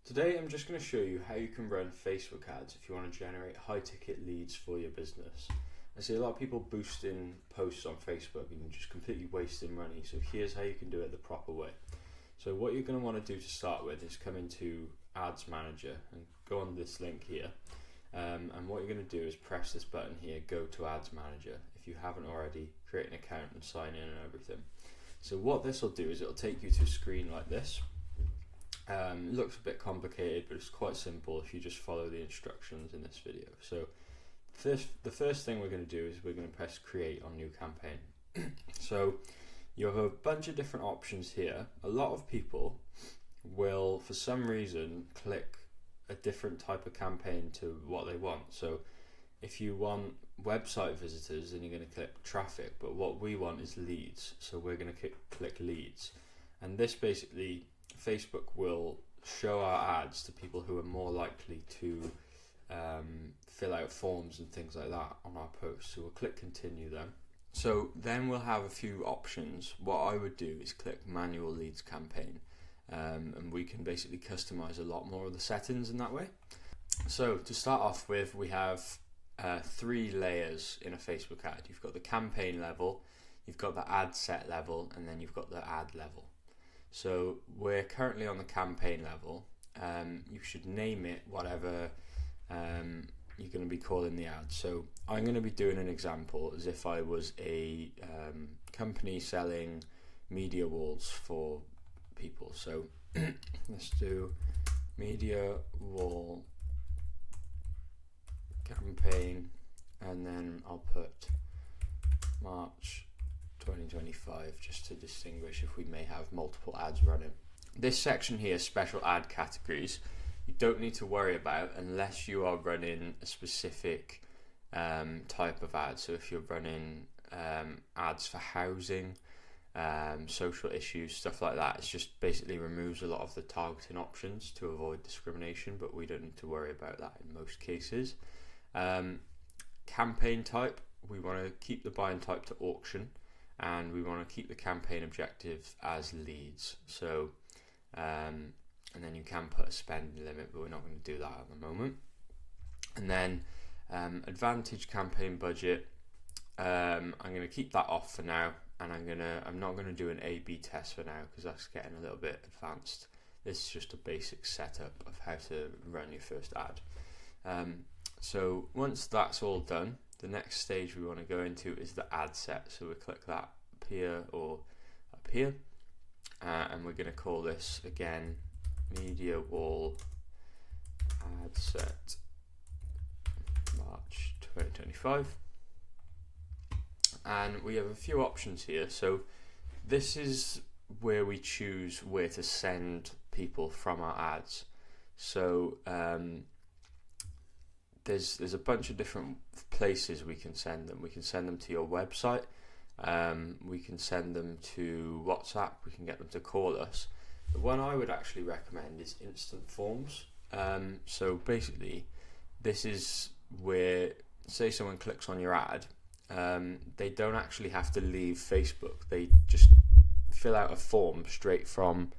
Today I'm just going to show you how you can run Facebook ads if you want to generate high ticket leads for your business. I see a lot of people boosting posts on Facebook and just completely wasting money, so here's how you can do it the proper way. So what you're going to want to do to start with is come into Ads Manager and go on this link here, and what you're going to do is press this button here, go to Ads Manager. If you haven't already, create an account and sign in and everything. So what this will do is it'll take you to a screen like this. It looks a bit complicated, but it's quite simple if you just follow the instructions in this video. So the first thing we're going to do is we're going to press create on new campaign. So you have a bunch of different options here. A lot of people will, for some reason, click a different type of campaign to what they want. So if you want website visitors, then you're going to click traffic, but what we want is leads. So we're going to click leads. And this basically, Facebook will show our ads to people who are more likely to fill out forms and things like that on our posts. So we'll click continue then. So then we'll have a few options. What I would do is click manual leads campaign, and we can basically customize a lot more of the settings in that way. So to start off with, we have 3 layers in a Facebook ad. You've got the campaign level, you've got the ad set level, and then you've got the ad level. So we're currently on the campaign level. You should name it whatever you're going to be calling the ad. So I'm going to be doing an example as if I was a company selling media walls for people. So let's do media wall campaign, and then I'll put March 2025 just to distinguish if we may have multiple ads running. This section here, special ad categories, you don't need to worry about unless you are running a specific type of ad. So if you're running ads for housing, social issues, stuff like that, it just basically removes a lot of the targeting options to avoid discrimination, but we don't need to worry about that in most cases. Campaign type, we want to keep the buying type to auction, and we want to keep the campaign objective as leads. So and then you can put a spend limit, but we're not going to do that at the moment. And then advantage campaign budget, I'm going to keep that off for now, and I'm not going to do an A/B test for now because that's getting a little bit advanced. This is just a basic setup of how to run your first ad. So once that's all done, the next stage we want to go into is the ad set. So we click that up here or up here, and we're going to call this again media wall ad set March 2025. And we have a few options here. So this is where we choose where to send people from our ads. So there's a bunch of different places we can send them. We can send them to your website, we can send them to WhatsApp, we can get them to call us. The one I would actually recommend is Instant Forms. So basically this is where, say someone clicks on your ad, they don't actually have to leave Facebook, they just fill out a form straight from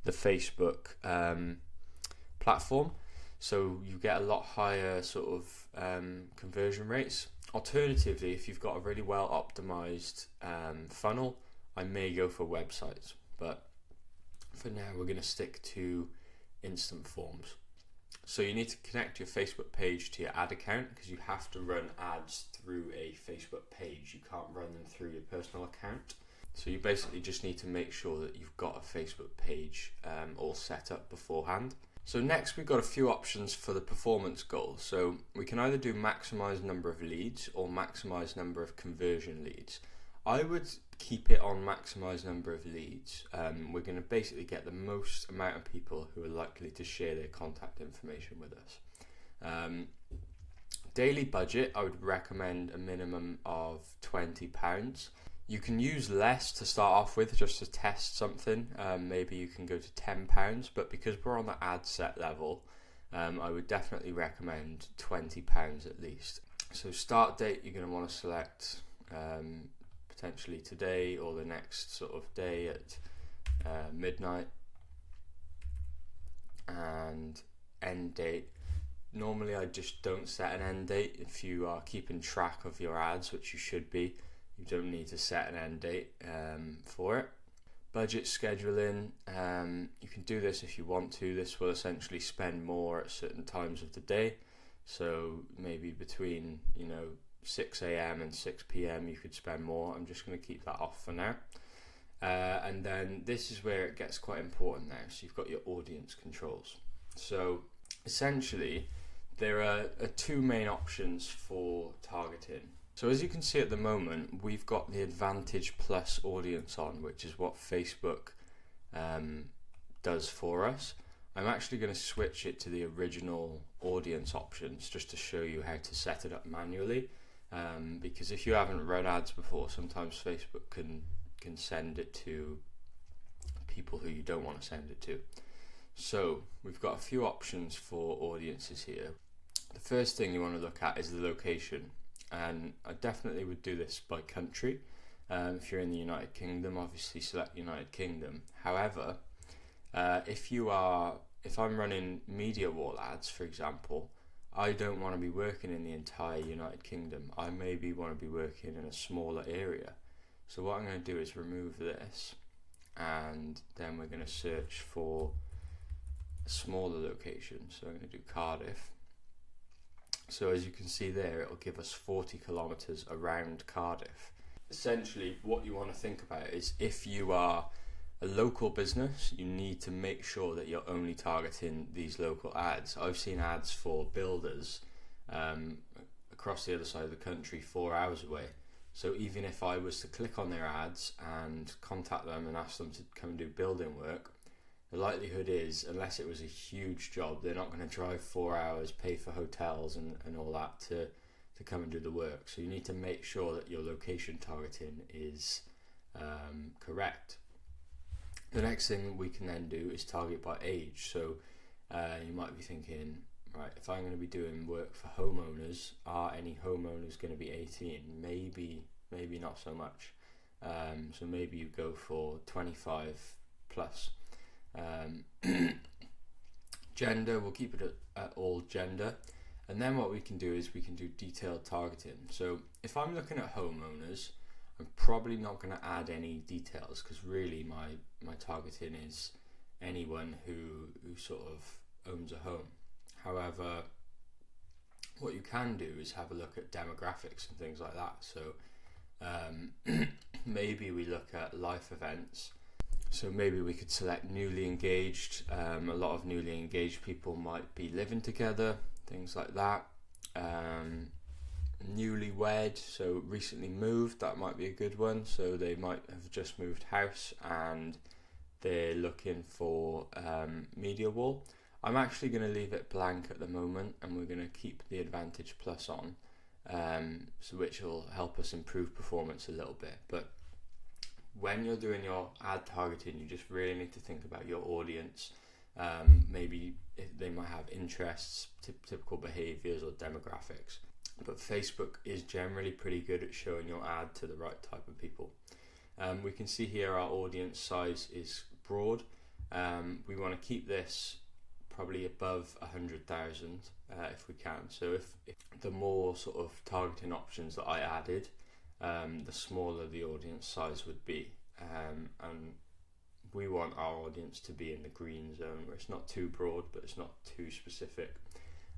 the Facebook platform. So you get a lot higher sort of conversion rates. Alternatively, if you've got a really well optimized funnel, I may go for websites, but for now we're going to stick to Instant Forms. So you need to connect your Facebook page to your ad account because you have to run ads through a Facebook page. You can't run them through your personal account. So you basically just need to make sure that you've got a Facebook page all set up beforehand. So next we've got a few options for the performance goal. So we can either do maximize number of leads or maximize number of conversion leads. I would keep it on maximize number of leads. We're going to basically get the most amount of people who are likely to share their contact information with us. Daily budget, I would recommend a minimum of £20. You can use less to start off with just to test something. Maybe you can go to £10, but because we're on the ad set level, I would definitely recommend £20 at least. So start date, you're going to want to select potentially today or the next sort of day at midnight. and end date. Normally I just don't set an end date. If you are keeping track of your ads, which you should be, you don't need to set an end date for it. Budget scheduling, you can do this if you want to. This will essentially spend more at certain times of the day. So maybe between 6 a.m. and 6 p.m. you could spend more. I'm just going to keep that off for now. And then this is where it gets quite important now. So you've got your audience controls. So essentially there are two main options for targeting. So as you can see at the moment, we've got the Advantage Plus audience on, which is what Facebook does for us. I'm actually going to switch it to the original audience options just to show you how to set it up manually. Because if you haven't run ads before, sometimes Facebook can send it to people who you don't want to send it to. So we've got a few options for audiences here. The first thing you want to look at is the location, and I definitely would do this by country. If you're in the United Kingdom, obviously select United Kingdom. However, if I'm running MediaWall ads, for example, I don't want to be working in the entire United Kingdom. I maybe want to be working in a smaller area. So what I'm going to do is remove this, and then we're going to search for a smaller location. So I'm going to do Cardiff. So as you can see there, it'll give us 40 kilometers around Cardiff. Essentially, what you want to think about is if you are a local business, you need to make sure that you're only targeting these local ads. I've seen ads for builders across the other side of the country 4 hours away. So even if I was to click on their ads and contact them and ask them to come and do building work, the likelihood is, unless it was a huge job, they're not going to drive 4 hours, pay for hotels and all that to come and do the work. So you need to make sure that your location targeting is correct. The next thing we can then do is target by age. So you might be thinking, right, if I'm going to be doing work for homeowners, are any homeowners going to be 18? Maybe not so much. So maybe you go for 25 plus. Gender, we'll keep it at all gender. And then what we can do is we can do detailed targeting. So if I'm looking at homeowners, I'm probably not going to add any details, because really my targeting is anyone who sort of owns a home. However, what you can do is have a look at demographics and things like that. So maybe we look at life events. So maybe we could select newly engaged. A lot of newly engaged people might be living together, things like that. Newlywed, so recently moved, that might be a good one. So they might have just moved house and they're looking for MediaWall. I'm actually going to leave it blank at the moment, and we're going to keep the Advantage Plus on, so which will help us improve performance a little bit. But when you're doing your ad targeting, you just really need to think about your audience. Maybe if they might have interests, typical behaviors or demographics. But Facebook is generally pretty good at showing your ad to the right type of people. We can see here our audience size is broad. We want to keep this probably above 100,000 if we can. So if the more sort of targeting options that I added, the smaller the audience size would be. And we want our audience to be in the green zone, where it's not too broad but it's not too specific.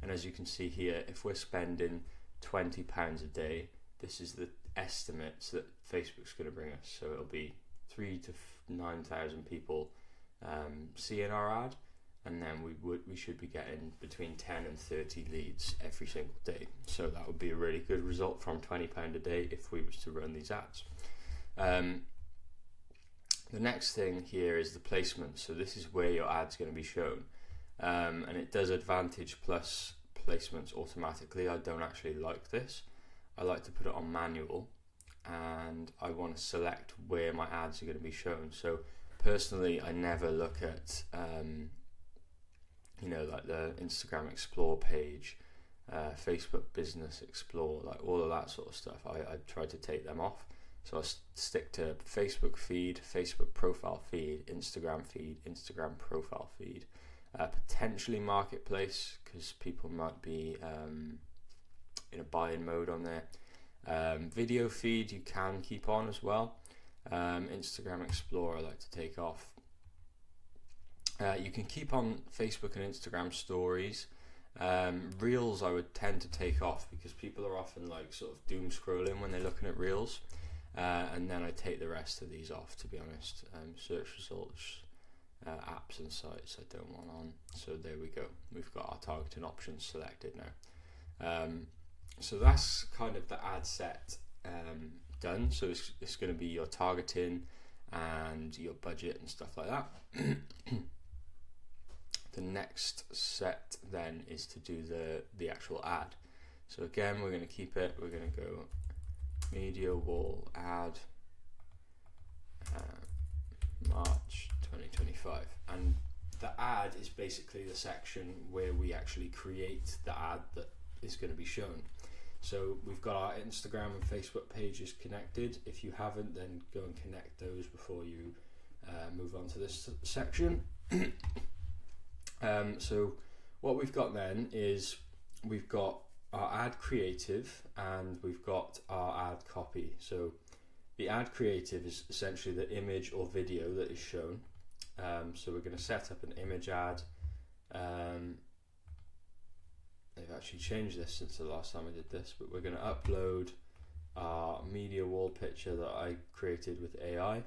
And as you can see here, if we're spending £20 a day, this is the estimates that Facebook's going to bring us. So it'll be 3,000 to 9,000 people seeing our ad, and then we should be getting between 10 and 30 leads every single day. So that would be a really good result from £20 a day if we was to run these ads. The next thing here is the placement. So this is where your ad's going to be shown, and it does Advantage Plus placements automatically. I don't actually like this. I like to put it on manual, and I want to select where my ads are going to be shown. So personally, I never look at like the Instagram Explore page, Facebook Business Explore, like all of that sort of stuff. I try to take them off. So I stick to Facebook feed, Facebook profile feed, Instagram profile feed, potentially marketplace, because people might be in a buying mode on there. Video feed you can keep on as well. Instagram Explorer I like to take off. You can keep on Facebook and Instagram stories. Reels I would tend to take off, because people are often like sort of doom scrolling when they're looking at Reels, and then I take the rest of these off, to be honest. Search results, apps and sites I don't want on. So there we go, we've got our targeting options selected now. So that's kind of the ad set done. So it's going to be your targeting and your budget and stuff like that. The next set then is to do the actual ad. So again, we're going to keep it, we're going to go media wall ad, March 2025, and the ad is basically the section where we actually create the ad that is going to be shown. So we've got our Instagram and Facebook pages connected. If you haven't, then go and connect those before you move on to this section. So what we've got then is we've got our ad creative and we've got our ad copy. So the ad creative is essentially the image or video that is shown. So we're going to set up an image ad. They've actually changed this since the last time I did this, but we're going to upload our media wall picture that I created with AI, and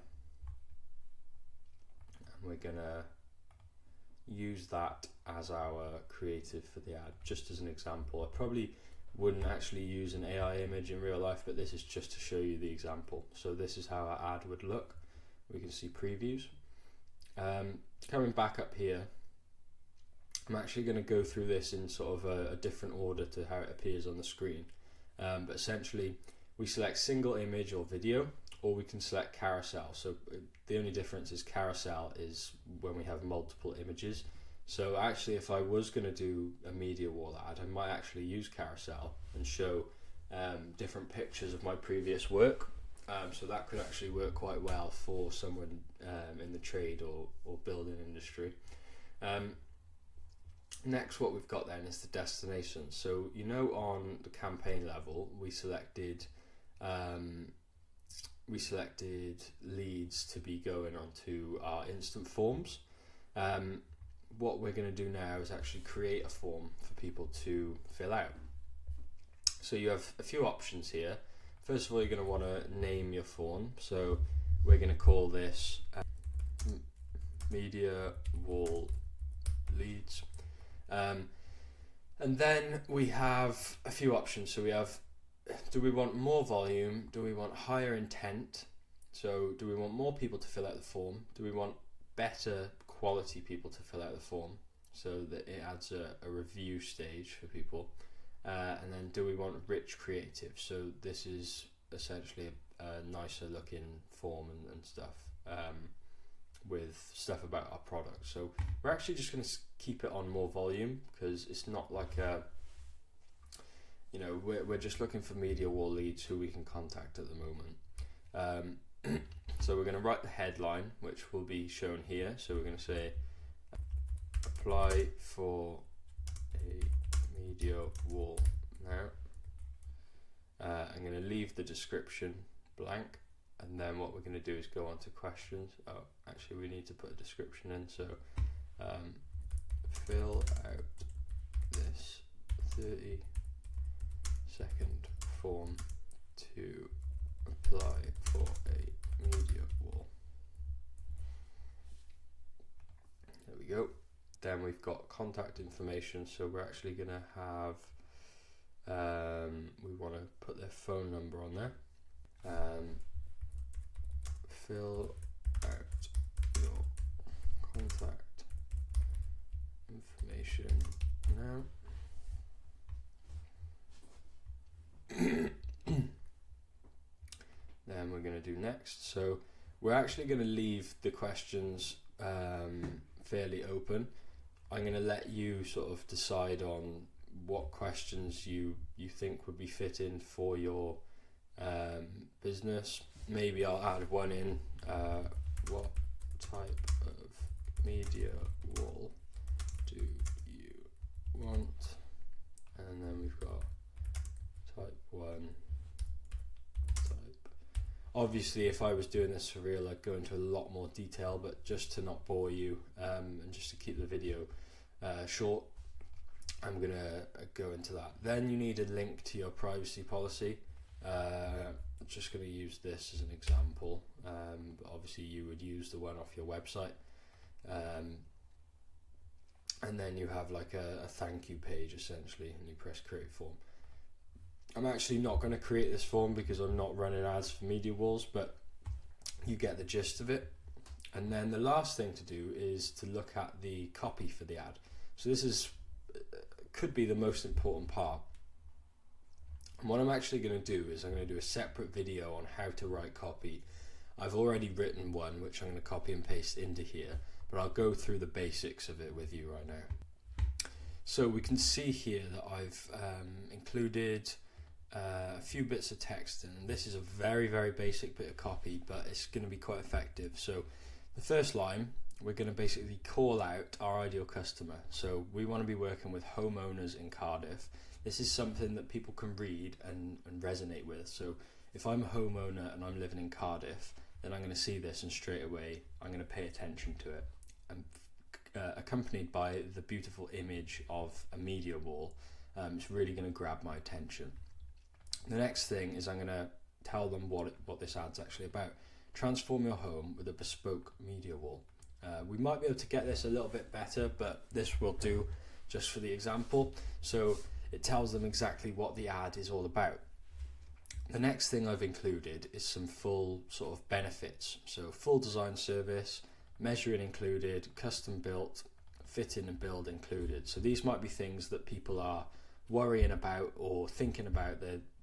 we're going to use that as our creative for the ad, just as an example. I probably wouldn't actually use an AI image in real life, but this is just to show you the example. So this is how our ad would look. We can see previews. Coming back up here, I'm actually going to go through this in sort of a different order to how it appears on the screen. But essentially, we select single image or video, or we can select carousel. So the only difference is carousel is when we have multiple images. So actually, if I was going to do a media wall ad, I might actually use carousel and show different pictures of my previous work. So that could actually work quite well for someone in the trade or building industry. Next, what we've got then is the destination. So on the campaign level, we selected leads to be going onto our instant forms. What we're going to do now is actually create a form for people to fill out. So you have a few options here. First of all, you're going to want to name your form. So we're going to call this media wall leads. And then we have a few options. So we have, do we want more volume? Do we want higher intent? So do we want more people to fill out the form? Do we want better quality people to fill out the form so that it adds a review stage for people? And then do we want rich creative? So this is essentially a nicer looking form and stuff. With stuff about our product. So we're actually just going to keep it on more volume, because it's not like we're just looking for media wall leads who we can contact at the moment. So we're going to write the headline, which will be shown here. So we're going to say apply for a media wall now. I'm going to leave the description blank. And then what we're going to do is go on to questions. Oh, actually we need to put a description in. So fill out this 30-second form to apply for a media wall. There we go. Then we've got contact information. So we're actually going to have, we want to put their phone number on there. Fill out your contact information now. Then we're going to do next. So we're actually going to leave the questions fairly open. I'm going to let you sort of decide on what questions you think would be fitting for your business. Maybe I'll add one in, what type of media wall Obviously, if I was doing this for real, I'd go into a lot more detail, but just to not bore you and just to keep the video short, I'm going to go into that. Then you need a link to your privacy policy. I'm just going to use this as an example, but obviously you would use the one off your website. And then you have like a thank you page essentially, and you press create form. I'm actually not going to create this form because I'm not running ads for MediaWalls, but you get the gist of it. And then the last thing to do is to look at the copy for the ad. So this could be the most important part. And what I'm actually going to do is I'm going to do a separate video on how to write copy. I've already written one which I'm going to copy and paste into here, but I'll go through the basics of it with you right now. So we can see here that I've included a few bits of text, and this is a very, very basic bit of copy, but it's going to be quite effective. So the first line, we're going to basically call out our ideal customer. So we want to be working with homeowners in Cardiff. This is something that people can read and resonate with. So if I'm a homeowner and I'm living in Cardiff, then I'm going to see this and straight away I'm going to pay attention to it. And accompanied by the beautiful image of a media wall, it's really going to grab my attention. The next thing is I'm going to tell them what this ad's actually about. Transform your home with a bespoke media wall. We might be able to get this a little bit better, but this will do just for the example. So it tells them exactly what the ad is all about. The next thing I've included is some full sort of benefits. So full design service, measuring included, custom built, fitting and build included. So these might be things that people are worrying about or thinking about.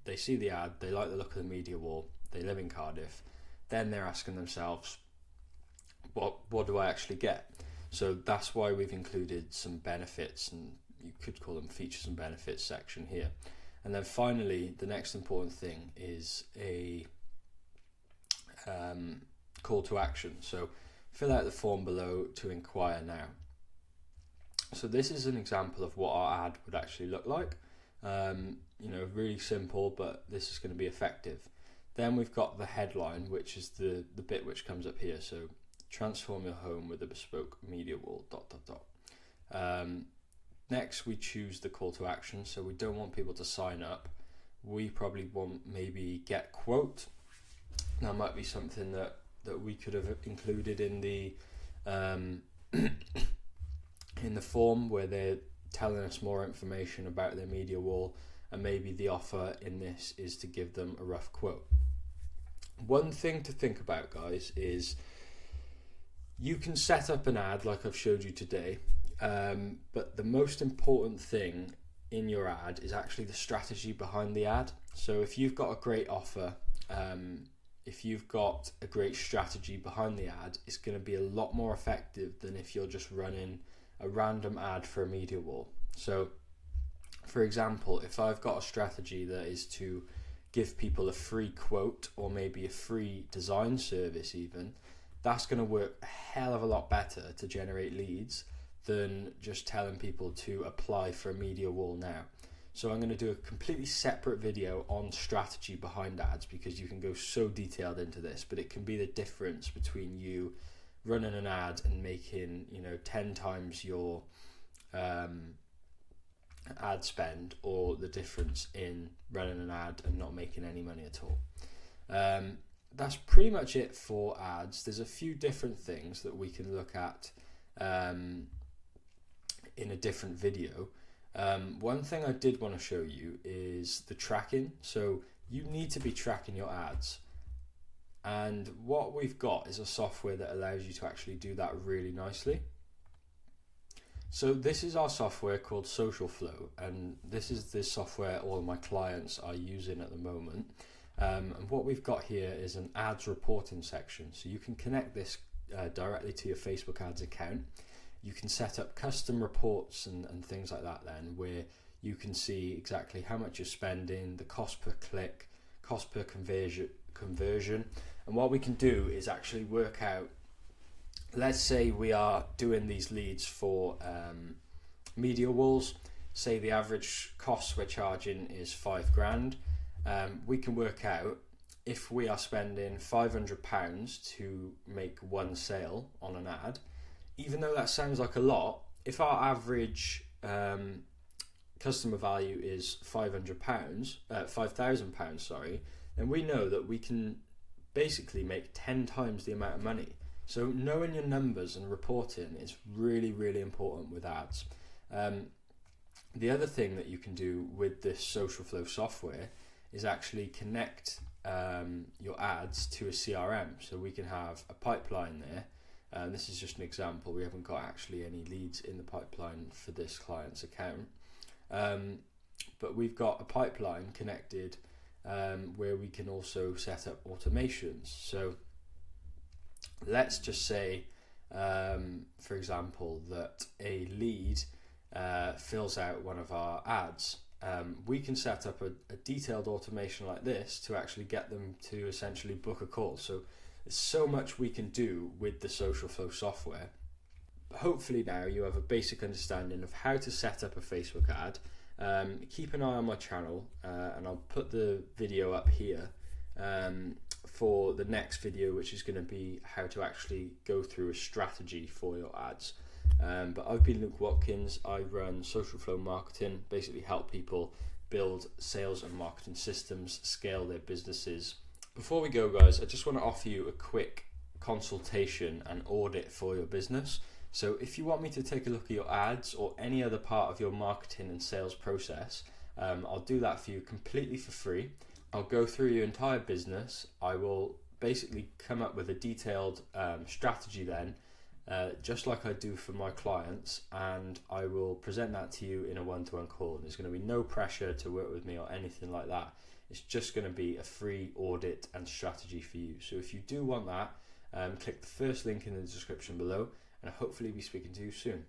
They see the ad, they like the look of the media wall, they live in Cardiff, then they're asking themselves, what do I actually get? So that's why we've included some benefits, and you could call them features and benefits section here. And then finally, the next important thing is a call to action. So fill out the form below to inquire now. So this is an example of what our ad would actually look like. Really simple, but this is going to be effective. Then we've got the headline, which is the bit which comes up here. So transform your home with a bespoke media wall, ... Next, we choose the call to action. So we don't want people to sign up. We probably want maybe get quote. That might be something that we could have included in the in the form where they're telling us more information about their media wall, and maybe the offer in this is to give them a rough quote. One thing to think about, guys, is you can set up an ad like I've showed you today, but the most important thing in your ad is actually the strategy behind the ad. So if you've got a great offer, if you've got a great strategy behind the ad, it's going to be a lot more effective than if you're just running a random ad for a media wall. So for example, if I've got a strategy that is to give people a free quote or maybe a free design service even, that's going to work a hell of a lot better to generate leads than just telling people to apply for a media wall now. So I'm going to do a completely separate video on strategy behind ads, because you can go so detailed into this, but it can be the difference between you running an ad and making 10 times your ad spend, or the difference in running an ad and not making any money at all. That's pretty much it for ads. There's a few different things that we can look at in a different video. One thing I did want to show you is the tracking. So you need to be tracking your ads, and what we've got is a software that allows you to actually do that really nicely. So this is our software called Social Flow, and this is the software all of my clients are using at the moment. And what we've got here is an ads reporting section. So you can connect this directly to your Facebook ads account. You can set up custom reports and things like that then, where you can see exactly how much you're spending, the cost per click, cost per conversion. And what we can do is actually work out, let's say we are doing these leads for media walls. Say the average cost we're charging is £5,000. We can work out if we are spending £500 to make one sale on an ad, even though that sounds like a lot, if our average customer value is £5,000, sorry, then we know that we can basically make 10 times the amount of money. So knowing your numbers and reporting is really, really important with ads. The other thing that you can do with this Social Flow software is actually connect your ads to a CRM. So we can have a pipeline there. This is just an example. We haven't got actually any leads in the pipeline for this client's account. But we've got a pipeline connected where we can also set up automations. So let's just say, for example, that a lead fills out one of our ads. We can set up a detailed automation like this to actually get them to essentially book a call. So there's so much we can do with the Social Flow software. Hopefully now you have a basic understanding of how to set up a Facebook ad. Keep an eye on my channel, and I'll put the video up here for the next video, which is going to be how to actually go through a strategy for your ads. But I've been Luke Watkins. I run Social Flow Marketing, basically help people build sales and marketing systems, scale their businesses. Before we go, guys, I just want to offer you a quick consultation and audit for your business. So if you want me to take a look at your ads or any other part of your marketing and sales process, I'll do that for you completely for free. I'll go through your entire business. I will basically come up with a detailed strategy then, just like I do for my clients, and I will present that to you in a one-to-one call. There's going to be no pressure to work with me or anything like that. It's just going to be a free audit and strategy for you. So if you do want that, click the first link in the description below, and hopefully be speaking to you soon.